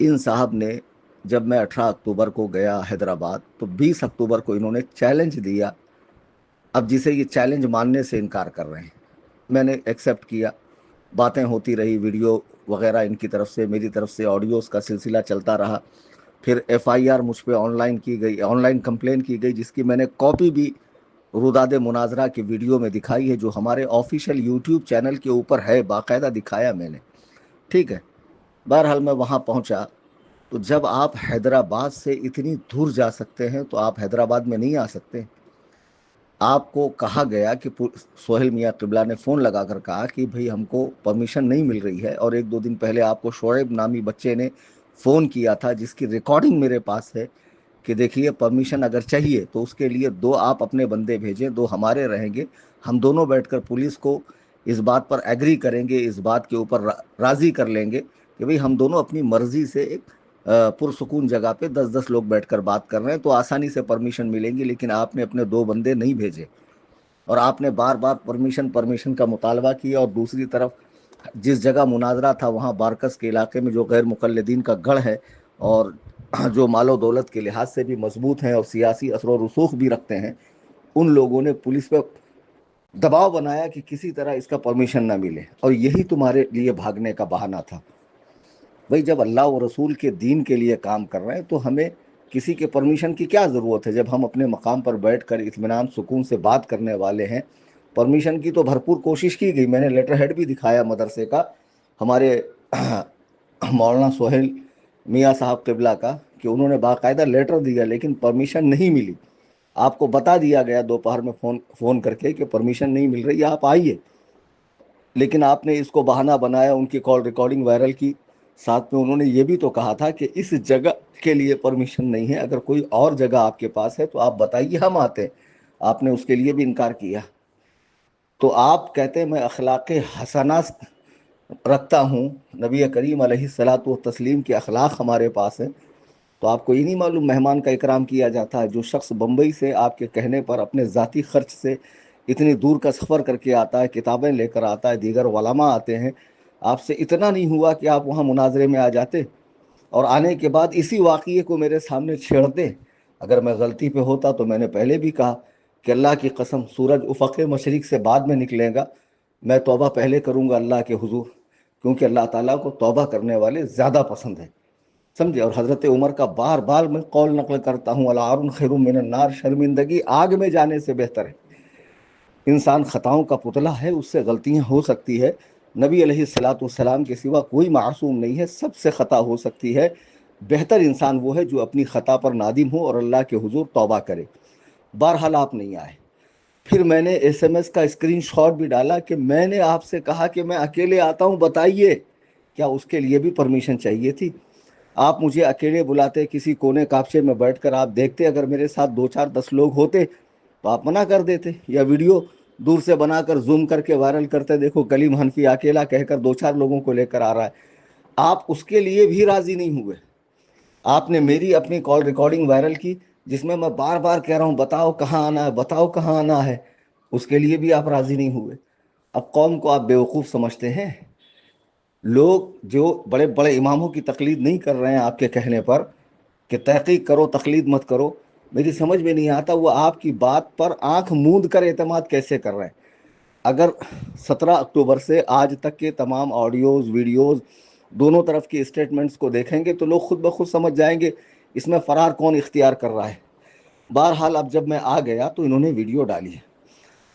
ان صاحب نے جب میں 18 اکتوبر کو گیا حیدرآباد تو 20 اکتوبر کو انہوں نے چیلنج دیا. اب جسے یہ چیلنج ماننے سے انکار کر رہے ہیں. میں نے ایکسیپٹ کیا. باتیں ہوتی رہی, ویڈیو وغیرہ ان کی طرف سے, میری طرف سے آڈیوز کا سلسلہ چلتا رہا. پھر ایف آئی آر مجھ پہ آن لائن کی گئی, آن لائن کمپلین کی گئی, جس کی میں نے کاپی بھی روداد مناظرہ کی ویڈیو میں دکھائی ہے, جو ہمارے آفیشیل یوٹیوب چینل کے اوپر ہے, باقاعدہ دکھایا میں نے. ٹھیک ہے. بہرحال میں وہاں پہنچا تو جب آپ حیدرآباد سے اتنی دور جا سکتے ہیں تو آپ حیدرآباد میں نہیں آ سکتے. آپ کو کہا گیا کہ سہیل میاں قبلہ نے فون لگا کر کہا کہ بھئی ہم کو پرمیشن نہیں مل رہی ہے, اور 1-2 دن پہلے آپ کو شعیب نامی بچے نے فون کیا تھا, جس کی ریکارڈنگ میرے پاس ہے, کہ دیکھیے پرمیشن اگر چاہیے تو اس کے لیے 2 آپ اپنے بندے بھیجیں, 2 ہمارے رہیں گے, ہم دونوں بیٹھ کر پولیس کو اس بات پر ایگری کریں گے, اس بات کے اوپر راضی کر لیں گے کہ بھئی ہم دونوں اپنی مرضی سے ایک پرسکون جگہ پہ 10-10 لوگ بیٹھ کر بات کر رہے ہیں, تو آسانی سے پرمیشن ملیں گی. لیکن آپ نے اپنے 2 بندے نہیں بھیجے, اور آپ نے بار بار پرمیشن کا مطالبہ کیا. اور دوسری طرف جس جگہ مناظرہ تھا وہاں بارکس کے علاقے میں جو غیر مقلدین کا گڑھ ہے, اور جو مال و دولت کے لحاظ سے بھی مضبوط ہیں اور سیاسی اثر و رسوخ بھی رکھتے ہیں, ان لوگوں نے پولیس پہ دباؤ بنایا کہ کسی طرح اس کا پرمیشن نہ ملے, اور یہی تمہارے لیے بھاگنے کا بہانہ تھا. بھئی جب اللہ و رسول کے دین کے لیے کام کر رہے ہیں تو ہمیں کسی کے پرمیشن کی کیا ضرورت ہے, جب ہم اپنے مقام پر بیٹھ کر اطمینان سکون سے بات کرنے والے ہیں. پرمیشن کی تو بھرپور کوشش کی گئی, میں نے لیٹر ہیڈ بھی دکھایا مدرسے کا, ہمارے مولانا سہیل میاں صاحب قبلہ کا, کہ انہوں نے باقاعدہ لیٹر دیا لیکن پرمیشن نہیں ملی. آپ کو بتا دیا گیا دوپہر میں فون کر کے کہ پرمیشن نہیں مل رہی, آپ آئیے. لیکن آپ نے اس کو بہانہ بنایا, ان کی کال ریکارڈنگ وائرل کی. ساتھ میں انہوں نے یہ بھی تو کہا تھا کہ اس جگہ کے لیے پرمیشن نہیں ہے, اگر کوئی اور جگہ آپ کے پاس ہے تو آپ بتائیے, ہم آتے ہیں. آپ نے اس کے لیے بھی انکار کیا. تو آپ کہتے ہیں میں اخلاق حسنہ رکھتا ہوں, نبی کریم علیہ الصلاۃ والتسلیم کے اخلاق ہمارے پاس ہیں, تو آپ کو یہ نہیں معلوم مہمان کا اکرام کیا جاتا ہے. جو شخص بمبئی سے آپ کے کہنے پر اپنے ذاتی خرچ سے اتنی دور کا سفر کر کے آتا ہے, کتابیں لے کر آتا ہے, دیگر علماء آتے ہیں, آپ سے اتنا نہیں ہوا کہ آپ وہاں مناظرے میں آ جاتے, اور آنے کے بعد اسی واقعے کو میرے سامنے چھیڑتے. اگر میں غلطی پہ ہوتا تو میں نے پہلے بھی کہا کہ اللہ کی قسم سورج افق مشرق سے بعد میں نکلے گا, میں توبہ پہلے کروں گا اللہ کے حضور, کیونکہ اللہ تعالیٰ کو توبہ کرنے والے زیادہ پسند ہیں. سمجھے. اور حضرت عمر کا بار بار میں قول نقل کرتا ہوں, العار خیر من النار, شرمندگی آگ میں جانے سے بہتر ہے. انسان خطاؤں کا پتلا ہے, اس سے غلطیاں ہو سکتی ہے. نبی علیہ الصلاۃ والسلام کے سوا کوئی معصوم نہیں ہے, سب سے خطا ہو سکتی ہے. بہتر انسان وہ ہے جو اپنی خطا پر نادم ہو اور اللہ کے حضور توبہ کرے. بہرحال آپ نہیں آئے. پھر میں نے ایس ایم ایس کا اسکرین شاٹ بھی ڈالا کہ میں نے آپ سے کہا کہ میں اکیلے آتا ہوں, بتائیے کیا اس کے لیے بھی پرمیشن چاہیے تھی؟ آپ مجھے اکیلے بلاتے, کسی کونے کاپچے میں بیٹھ کر آپ دیکھتے, اگر میرے ساتھ 2-4-10 لوگ ہوتے تو آپ منع کر دیتے, یا ویڈیو دور سے بنا کر زوم کر کے وائرل کرتے, دیکھو کلیم حنفی اکیلا کہہ کر 2-4 لوگوں کو لے کر آ رہا ہے. آپ اس کے لیے بھی راضی نہیں ہوئے. آپ نے میری اپنی کال ریکارڈنگ وائرل کی, جس میں بار بار کہہ رہا ہوں بتاؤ کہاں آنا ہے, بتاؤ کہاں آنا ہے, اس کے لیے بھی آپ راضی نہیں ہوئے. اب قوم کو آپ بیوقوف سمجھتے ہیں. لوگ جو بڑے بڑے اماموں کی تقلید نہیں کر رہے ہیں آپ کے کہنے پر کہ تحقیق کرو تقلید مت کرو, میری سمجھ میں نہیں آتا وہ آپ کی بات پر آنکھ موند کر اعتماد کیسے کر رہے ہیں. اگر 17 اکتوبر سے آج تک کے تمام آڈیوز ویڈیوز دونوں طرف کی اسٹیٹمنٹس کو دیکھیں گے تو لوگ خود بخود سمجھ جائیں گے اس میں فرار کون اختیار کر رہا ہے. بہرحال اب جب میں آ گیا تو انہوں نے ویڈیو ڈالی ہے.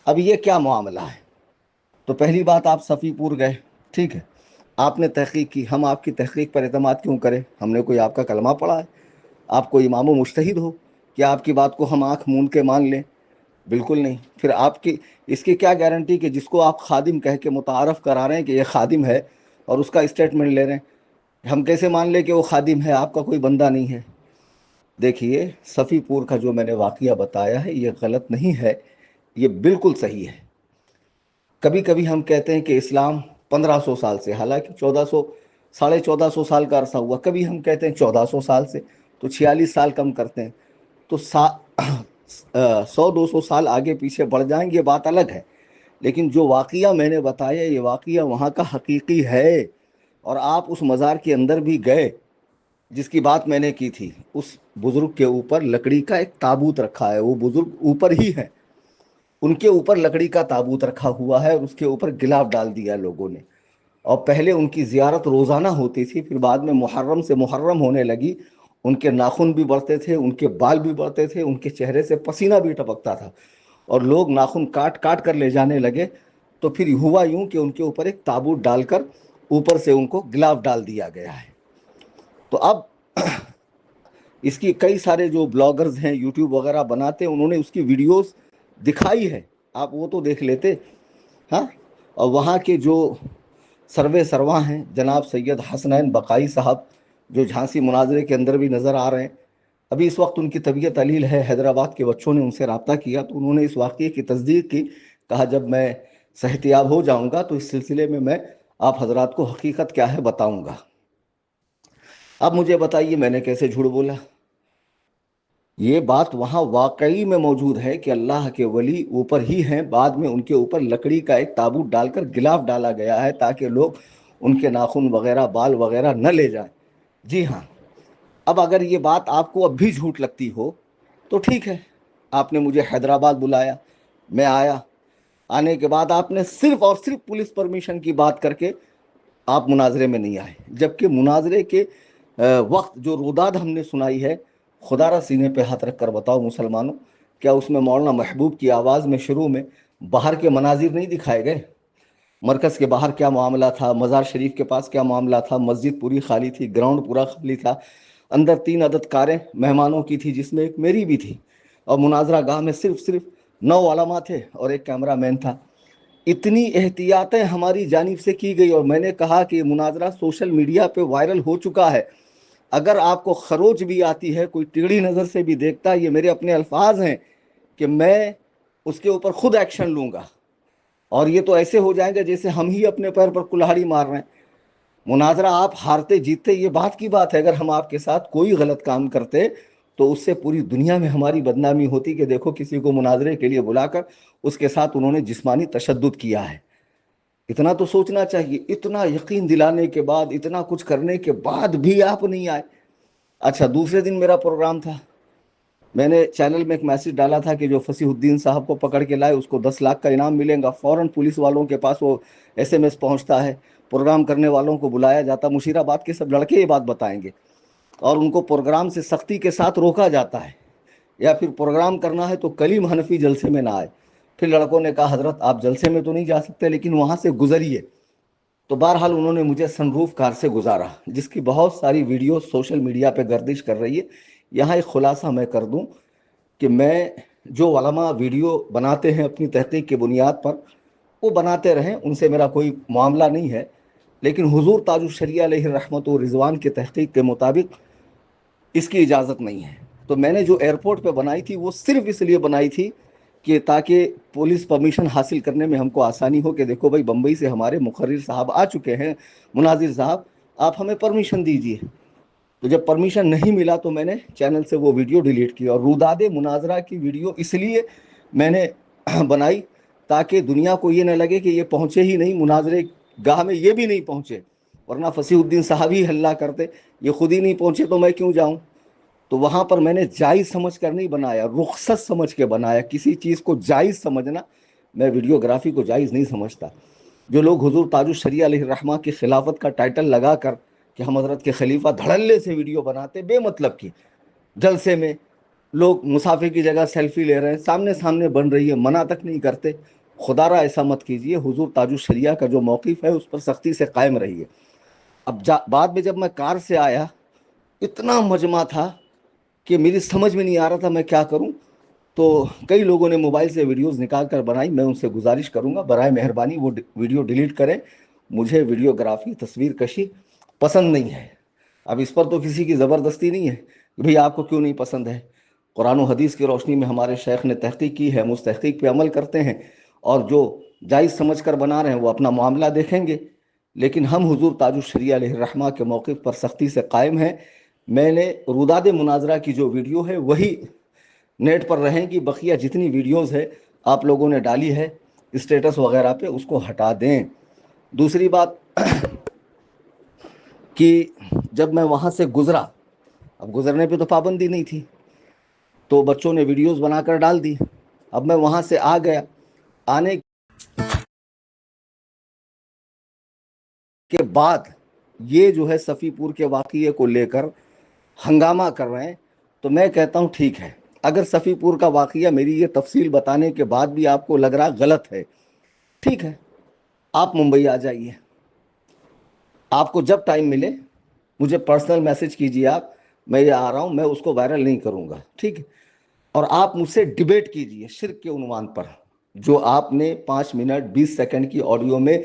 اب یہ کیا معاملہ ہے؟ تو پہلی بات, آپ صفی پور گئے, ٹھیک ہے, آپ نے تحقیق کی, ہم آپ کی تحقیق پر اعتماد کیوں کریں؟ ہم نے کوئی آپ کا کلمہ پڑھا ہے؟ آپ کوئی امام و مجتہد ہو کہ آپ کی بات کو ہم آنکھ موند کے مان لیں؟ بالکل نہیں. پھر آپ کی اس کی کیا گارنٹی کہ جس کو آپ خادم کہہ کے متعارف کرا رہے ہیں کہ یہ خادم ہے اور اس کا اسٹیٹمنٹ لے رہے ہیں, ہم کیسے مان لیں کہ وہ خادم ہے, آپ کا کوئی بندہ نہیں ہے؟ دیکھیے صفی پور کا جو میں نے واقعہ بتایا ہے یہ غلط نہیں ہے, یہ بالکل صحیح ہے. کبھی کبھی ہم کہتے ہیں کہ اسلام 1500 سال سے, حالانکہ 1400 ساڑھے 1400 سال کا عرصہ ہوا. کبھی ہم کہتے ہیں 1400 سال سے, تو 46 سال کم کرتے ہیں تو 100-200 سال آگے پیچھے بڑھ جائیں گے, یہ بات الگ ہے. لیکن جو واقعہ میں نے بتایا یہ واقعہ وہاں کا حقیقی ہے, اور آپ اس مزار کے اندر بھی گئے جس کی بات میں نے کی تھی، اس بزرگ کے اوپر لکڑی کا ایک تابوت رکھا ہے، وہ بزرگ اوپر ہی ہے، ان کے اوپر لکڑی کا تابوت رکھا ہوا ہے اور اس کے اوپر گلاف ڈال دیا لوگوں نے، اور پہلے ان کی زیارت روزانہ ہوتی تھی، پھر بعد میں محرم سے محرم ہونے لگی، ان کے ناخن بھی بڑھتے تھے، ان کے بال بھی بڑھتے تھے، ان کے چہرے سے پسینہ بھی ٹپکتا تھا، اور لوگ ناخن کاٹ کاٹ کر لے جانے لگے، تو پھر ہوا یوں کہ ان کے اوپر ایک تابوت ڈال کر اوپر سے ان کو گلاف ڈال دیا گیا ہے۔ تو اب اس کی کئی سارے جو بلاگرز ہیں، یوٹیوب وغیرہ بناتے ہیں، انہوں نے اس کی ویڈیوز دکھائی ہے، آپ وہ تو دیکھ لیتے ہاں۔ اور وہاں کے جو سروے سرواں ہیں جناب سید حسنین بقائی صاحب، جو جھانسی مناظرے کے اندر بھی نظر آ رہے ہیں، ابھی اس وقت ان کی طبیعت علیل ہے، حیدرآباد کے بچوں نے ان سے رابطہ کیا تو انہوں نے اس واقعے کی تصدیق کی، کہا جب میں صحتیاب ہو جاؤں گا تو اس سلسلے میں آپ حضرات کو حقیقت کیا ہے بتاؤں گا۔ اب مجھے بتائیے میں نے کیسے جھوٹ بولا؟ یہ بات وہاں واقعی میں موجود ہے کہ اللہ کے ولی اوپر ہی ہیں، بعد میں ان کے اوپر لکڑی کا ایک تابوت ڈال کر گلاف ڈالا گیا ہے تاکہ لوگ ان کے ناخن وغیرہ بال وغیرہ نہ لے جائیں۔ جی ہاں۔ اب اگر یہ بات آپ کو اب بھی جھوٹ لگتی ہو تو ٹھیک ہے، آپ نے مجھے حیدرآباد بلایا، میں آیا، آنے کے بعد آپ نے صرف اور صرف پولیس پرمیشن کی بات کر کے آپ مناظرے میں نہیں آئے، جبکہ مناظرے کے وقت جو روداد ہم نے سنائی ہے، خدا را سینے پہ ہاتھ رکھ کر بتاؤ مسلمانوں، کیا اس میں مولانا محبوب کی آواز میں شروع میں باہر کے مناظر نہیں دکھائے گئے؟ مرکز کے باہر کیا معاملہ تھا، مزار شریف کے پاس کیا معاملہ تھا، مسجد پوری خالی تھی، گراؤنڈ پورا خالی تھا، اندر 3 عدد کاریں مہمانوں کی تھی جس میں ایک میری بھی تھی، اور مناظرہ گاہ میں صرف 9 علماء تھے اور ایک کیمرہ مین تھا۔ اتنی احتیاطیں ہماری جانب سے کی گئی، اور میں نے کہا کہ یہ مناظرہ سوشل میڈیا پہ وائرل ہو چکا ہے، اگر آپ کو خروچ بھی آتی ہے، کوئی ٹیڑھی نظر سے بھی دیکھتا ہے، یہ میرے اپنے الفاظ ہیں کہ میں اس کے اوپر خود ایکشن لوں گا، اور یہ تو ایسے ہو جائیں گے جیسے ہم ہی اپنے پیر پر کلہاڑی مار رہے ہیں۔ مناظرہ آپ ہارتے جیتتے یہ بات کی بات ہے، اگر ہم آپ کے ساتھ کوئی غلط کام کرتے تو اس سے پوری دنیا میں ہماری بدنامی ہوتی کہ دیکھو کسی کو مناظرے کے لیے بلا کر اس کے ساتھ انہوں نے جسمانی تشدد کیا ہے۔ اتنا تو سوچنا چاہیے، اتنا یقین دلانے کے بعد، اتنا کچھ کرنے کے بعد بھی آپ نہیں آئے۔ اچھا، دوسرے دن میرا پروگرام تھا، میں نے چینل میں ایک میسج ڈالا تھا کہ جو فصیح الدین صاحب کو پکڑ کے لائے اس کو 10 لاکھ کا انعام ملے گا، فوراً پولیس والوں کے پاس وہ SMS پہنچتا ہے، پروگرام کرنے والوں کو بلایا جاتا، مشیرآباد کے سب لڑکے یہ بات بتائیں گے، اور ان کو پروگرام سے سختی کے ساتھ روکا جاتا ہے، یا پھر پروگرام کرنا ہے تو کلیم حنفی جلسے میں نہ آئے۔ پھر لڑکوں نے کہا حضرت آپ جلسے میں تو نہیں جا سکتے لیکن وہاں سے گزریے، تو بہرحال انہوں نے مجھے سن روف کار سے گزارا، جس کی بہت ساری ویڈیو سوشل میڈیا پہ گردش کر رہی ہے۔ یہاں ایک خلاصہ میں کر دوں کہ میں جو علماء ویڈیو بناتے ہیں اپنی تحقیق کی بنیاد پر، وہ بناتے رہیں، ان سے میرا کوئی معاملہ نہیں ہے، لیکن حضور تاج الشریعہ علیہ الرحمت و رضوان کے تحقیق کے مطابق اس کی اجازت نہیں ہے۔ تو میں نے جو ایئرپورٹ پہ بنائی تھی وہ صرف اس لیے بنائی تھی کہ تاکہ پولیس پرمیشن حاصل کرنے میں ہم کو آسانی ہو کہ دیکھو بھائی بمبئی سے ہمارے مقرر صاحب آ چکے ہیں، مناظر صاحب آپ ہمیں پرمیشن دیجیے۔ تو جب پرمیشن نہیں ملا تو میں نے چینل سے وہ ویڈیو ڈیلیٹ کی، اور روداد مناظرہ کی ویڈیو اس لیے میں نے بنائی تاکہ دنیا کو یہ نہ لگے کہ یہ پہنچے ہی نہیں، مناظرے گاہ میں یہ بھی نہیں پہنچے، ورنہ فصیح الدین صاحب ہی ہلہ کرتے، یہ خود ہی نہیں پہنچے تو میں کیوں جاؤں۔ تو وہاں پر میں نے جائز سمجھ کر نہیں بنایا، رخصت سمجھ کے بنایا۔ کسی چیز کو جائز سمجھنا، میں ویڈیوگرافی کو جائز نہیں سمجھتا۔ جو لوگ حضور تاج الشریعہ علیہ الرحمہ کی خلافت کا ٹائٹل لگا کر کہ ہم حضرت کے خلیفہ دھڑلے سے ویڈیو بناتے بے مطلب کی، جلسے میں لوگ مسافر کی جگہ سیلفی لے رہے ہیں، سامنے سامنے بن رہی ہے، منع تک نہیں کرتے، خدا را ایسا مت کیجئے۔ حضور تاج الشریعہ کا جو موقف ہے اس پر سختی سے قائم رہیے۔ اب بعد میں جب میں کار سے آیا، اتنا مجمع تھا کہ میری سمجھ میں نہیں آ رہا تھا میں کیا کروں، تو کئی لوگوں نے موبائل سے ویڈیوز نکال کر بنائی۔ میں ان سے گزارش کروں گا برائے مہربانی وہ ویڈیو ڈیلیٹ کریں، مجھے ویڈیوگرافی تصویر کشی پسند نہیں ہے۔ اب اس پر تو کسی کی زبردستی نہیں ہے کہ بھئی آپ کو کیوں نہیں پسند ہے، قرآن و حدیث کی روشنی میں ہمارے شیخ نے تحقیق کی ہے، ہم اس تحقیق پہ عمل کرتے ہیں، اور جو جائز سمجھ کر بنا رہے ہیں وہ اپنا معاملہ دیکھیں گے، لیکن ہم حضور تاج الشریعہ علیہ الرحمہ کے موقف پر سختی سے قائم ہیں۔ میں نے روداد مناظرہ کی جو ویڈیو ہے وہی نیٹ پر رہیں گی، بقیہ جتنی ویڈیوز ہے آپ لوگوں نے ڈالی ہے اسٹیٹس وغیرہ پہ اس کو ہٹا دیں۔ دوسری بات کہ جب میں وہاں سے گزرا اب گزرنے پہ تو پابندی نہیں تھی، تو بچوں نے ویڈیوز بنا کر ڈال دی. اب میں وہاں سے آ گیا، آنے کے بعد یہ جو ہے صفی پور کے واقعے کو لے کر ہنگامہ کر رہے ہیں. تو میں کہتا ہوں ٹھیک ہے، اگر صفی پور کا واقعہ میری یہ تفصیل بتانے کے بعد بھی آپ کو لگ رہا غلط ہے، ٹھیک ہے، آپ ممبئی آ جائیے. آپ کو جب ٹائم ملے مجھے پرسنل میسج کیجیے، آپ میں یہ آ رہا ہوں، میں اس کو وائرل نہیں کروں گا، ٹھیک ہے. اور آپ مجھ سے ڈیبیٹ کیجیے شرک کے عنوان پر، جو آپ نے 5 منٹ 20 سیکنڈ کی آڈیو میں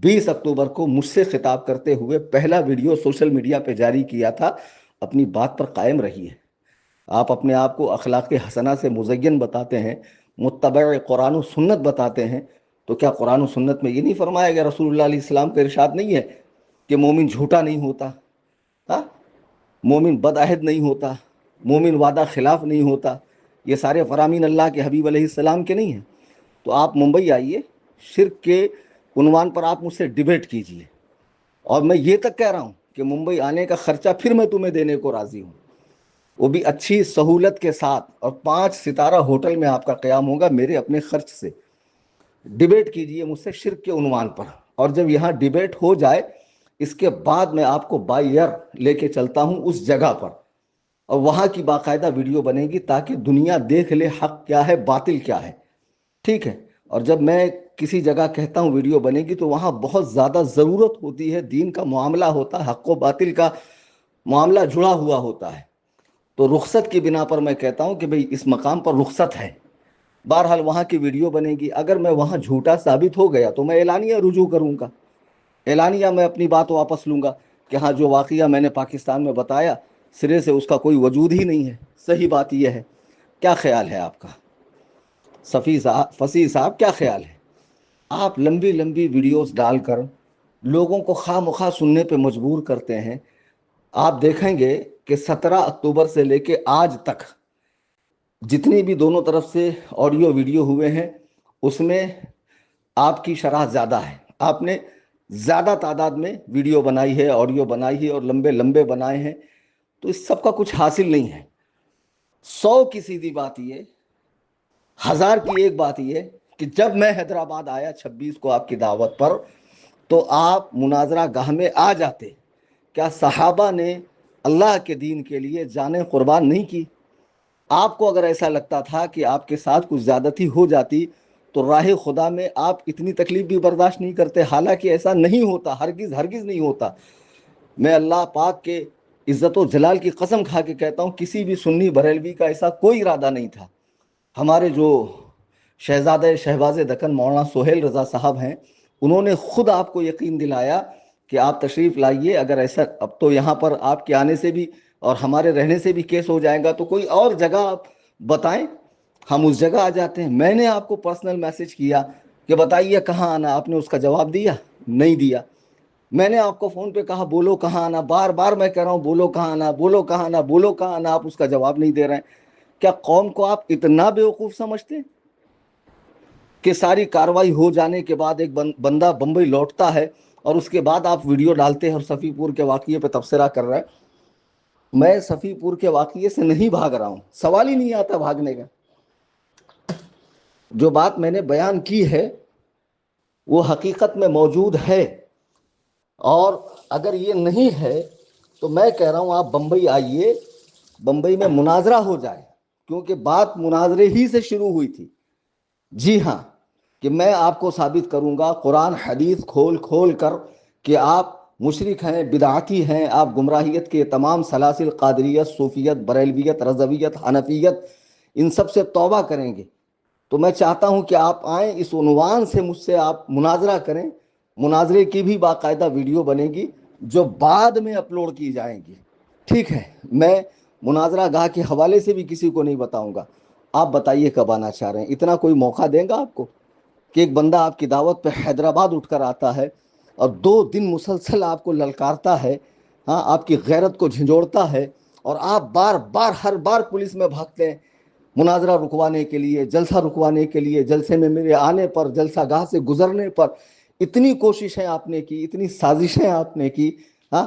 20 اکتوبر کو مجھ سے خطاب کرتے ہوئے پہلا ویڈیو سوشل میڈیا پہ جاری کیا تھا. اپنی بات پر قائم رہیے. آپ اپنے آپ کو اخلاق حسنہ سے مزین بتاتے ہیں، متبع قرآن و سنت بتاتے ہیں، تو کیا قرآن و سنت میں یہ نہیں فرمایا گیا، رسول اللہ علیہ السلام کا ارشاد نہیں ہے کہ مومن جھوٹا نہیں ہوتا، مومن بدعہد نہیں ہوتا، مومن وعدہ خلاف نہیں ہوتا؟ یہ سارے فرامین اللہ کے حبیب علیہ السلام کے نہیں ہیں؟ تو آپ ممبئی آئیے، شرک کے عنوان پر آپ مجھ سے ڈیبیٹ کیجیے. اور میں یہ تک کہہ رہا ہوں کہ ممبئی آنے کا خرچہ پھر میں تمہیں دینے کو راضی ہوں، وہ بھی اچھی سہولت کے ساتھ، اور 5 ستارہ ہوٹل میں آپ کا قیام ہوگا میرے اپنے خرچ سے. ڈیبیٹ کیجیے مجھ سے شرک کے عنوان پر، اور جب یہاں ڈیبیٹ ہو جائے اس کے بعد میں آپ کو بائی ایئر لے کے چلتا ہوں اس جگہ پر، اور وہاں کی باقاعدہ ویڈیو بنے گی تاکہ دنیا دیکھ لے حق کیا ہے باطل کیا ہے، ٹھیک ہے. اور جب میں کسی جگہ کہتا ہوں ویڈیو بنے گی تو وہاں بہت زیادہ ضرورت ہوتی ہے، دین کا معاملہ ہوتا ہے، حق و باطل کا معاملہ جڑا ہوا ہوتا ہے. تو رخصت کی بنا پر میں کہتا ہوں کہ بھئی اس مقام پر رخصت ہے. بہرحال وہاں کی ویڈیو بنے گی، اگر میں وہاں جھوٹا ثابت ہو گیا تو میں اعلانیہ رجوع کروں گا، اعلانیہ میں اپنی بات واپس لوں گا کہ ہاں جو واقعہ میں نے پاکستان میں بتایا سرے سے اس کا کوئی وجود ہی نہیں ہے، صحیح بات یہ ہے. کیا خیال ہے آپ کا فصیح صاحب، کیا خیال ہے؟ آپ لمبی لمبی ویڈیوز ڈال کر لوگوں کو خواہ مخواہ سننے پہ مجبور کرتے ہیں. آپ دیکھیں گے کہ 17 اکتوبر سے لے کے آج تک جتنی بھی دونوں طرف سے آڈیو ویڈیو ہوئے ہیں اس میں آپ کی شرح زیادہ ہے. آپ نے زیادہ تعداد میں ویڈیو بنائی ہے، آڈیو بنائی ہے، اور لمبے لمبے بنائے ہیں. تو اس سب کا کچھ حاصل نہیں ہے. 100 کی سیدھی بات یہ، 1000 کی ایک بات یہ کہ جب میں حیدرآباد آیا 26 کو آپ کی دعوت پر، تو آپ مناظرہ گاہ میں آ جاتے. کیا صحابہ نے اللہ کے دین کے لیے جانیں قربان نہیں کی؟ آپ کو اگر ایسا لگتا تھا کہ آپ کے ساتھ کچھ زیادتی ہو جاتی تو راہ خدا میں آپ اتنی تکلیف بھی برداشت نہیں کرتے. حالانکہ ایسا نہیں ہوتا، ہرگز ہرگز نہیں ہوتا. میں اللہ پاک کے عزت و جلال کی قسم کھا کے کہتا ہوں کسی بھی سنی بریلوی کا ایسا کوئی ارادہ نہیں تھا. ہمارے جو شہزادہ شہباز دکن مولانا سہیل رضا صاحب ہیں، انہوں نے خود آپ کو یقین دلایا کہ آپ تشریف لائیے. اگر ایسا اب تو یہاں پر آپ کے آنے سے بھی اور ہمارے رہنے سے بھی کیس ہو جائے گا تو کوئی اور جگہ آپ بتائیں، ہم اس جگہ آ جاتے ہیں. میں نے آپ کو پرسنل میسج کیا کہ بتائیے کہاں آنا، آپ نے اس کا جواب دیا نہیں دیا. میں نے آپ کو فون پہ کہا بولو کہاں آنا، بار بار میں کہہ رہا ہوں بولو کہاں آنا، بولو کہاں آنا، بولو کہاں آنا، آپ اس کا جواب نہیں دے رہے ہیں. کیا قوم کو آپ اتنا بیوقوف سمجھتے ہیں کہ ساری کاروائی ہو جانے کے بعد ایک بندہ بمبئی لوٹتا ہے اور اس کے بعد آپ ویڈیو ڈالتے ہیں اور صفی پور کے واقعے پہ تبصرہ کر رہے ہیں؟ میں صفی پور کے واقعے سے نہیں بھاگ رہا ہوں، سوال ہی نہیں آتا بھاگنے کا. جو بات میں نے بیان کی ہے وہ حقیقت میں موجود ہے، اور اگر یہ نہیں ہے تو میں کہہ رہا ہوں آپ بمبئی آئیے، بمبئی میں مناظرہ ہو جائے، کیونکہ بات مناظرے ہی سے شروع ہوئی تھی. جی ہاں، کہ میں آپ کو ثابت کروں گا قرآن حدیث کھول کھول کر کہ آپ مشرک ہیں، بدعتی ہیں، آپ گمراہیت کے تمام سلاسل قادریت، صوفیت، بریلویت، رضویت، حنفیت، ان سب سے توبہ کریں گے. تو میں چاہتا ہوں کہ آپ آئیں، اس عنوان سے مجھ سے آپ مناظرہ کریں. مناظرے کی بھی باقاعدہ ویڈیو بنے گی جو بعد میں اپلوڈ کی جائیں گی، ٹھیک ہے. میں مناظرہ گاہ کے حوالے سے بھی کسی کو نہیں بتاؤں گا. آپ بتائیے کب آنا چاہ رہے ہیں؟ اتنا کوئی موقع دیں گا آپ کو کہ ایک بندہ آپ کی دعوت پہ حیدرآباد اٹھ کر آتا ہے اور 2 دن مسلسل آپ کو للکارتا ہے، ہاں، آپ کی غیرت کو جھنجھوڑتا ہے، اور آپ بار بار ہر بار پولیس میں بھاگتے ہیں مناظرہ رکوانے کے لیے، جلسہ رکوانے کے لیے، جلسے میں میرے آنے پر، جلسہ گاہ سے گزرنے پر. اتنی کوششیں آپ نے کی، اتنی سازشیں آپ نے کی، ہاں.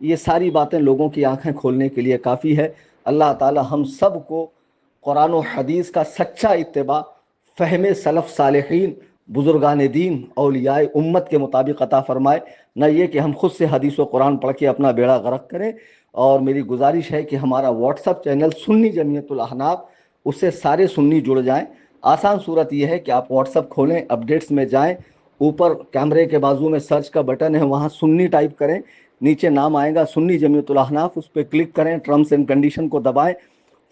یہ ساری باتیں لوگوں کی آنکھیں کھولنے کے لیے کافی ہے۔ اللہ تعالی ہم سب کو قرآن و حدیث کا سچا اتباع فہم سلف صالحین بزرگان دین اولیاء امت کے مطابق عطا فرمائے، نہ یہ کہ ہم خود سے حدیث و قرآن پڑھ کے اپنا بیڑا غرق کریں۔ اور میری گزارش ہے کہ ہمارا واٹس اپ چینل سنی جمعیت الاحناف، اس سے سارے سنی جڑ جائیں۔ آسان صورت یہ ہے کہ آپ واٹس اپ کھولیں، اپڈیٹس میں جائیں، اوپر کیمرے کے بازو میں سرچ کا بٹن ہے، وہاں سنی ٹائپ کریں، نیچے نام آئے گا سنی جمعیت الاحناف، اس پہ کلک کریں، ٹرمز اینڈ کنڈیشن کو دبائیں،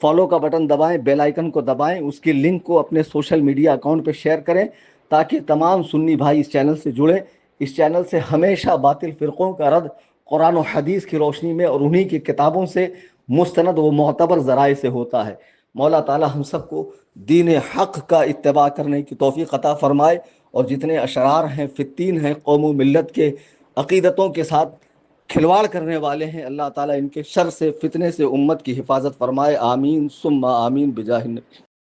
فالو کا بٹن دبائیں، بیل آئیکن کو دبائیں، اس کی لنک کو اپنے سوشل میڈیا اکاؤنٹ پہ شیئر کریں تاکہ تمام سنی بھائی اس چینل سے جڑیں۔ اس چینل سے ہمیشہ باطل فرقوں کا رد قرآن و حدیث کی روشنی میں اور انہی کی کتابوں سے مستند و معتبر ذرائع سے ہوتا ہے۔ مولا تعالی ہم سب کو دین حق کا اتباع کرنے کی توفیق عطا فرمائے، اور جتنے اشرار ہیں، فتین ہیں، قوم و ملت کے عقیدتوں کے ساتھ کھلواڑ کرنے والے ہیں، اللہ تعالیٰ ان کے شر سے فتنے سے امت کی حفاظت فرمائے، آمین ثم آمین بجاہ النبی۔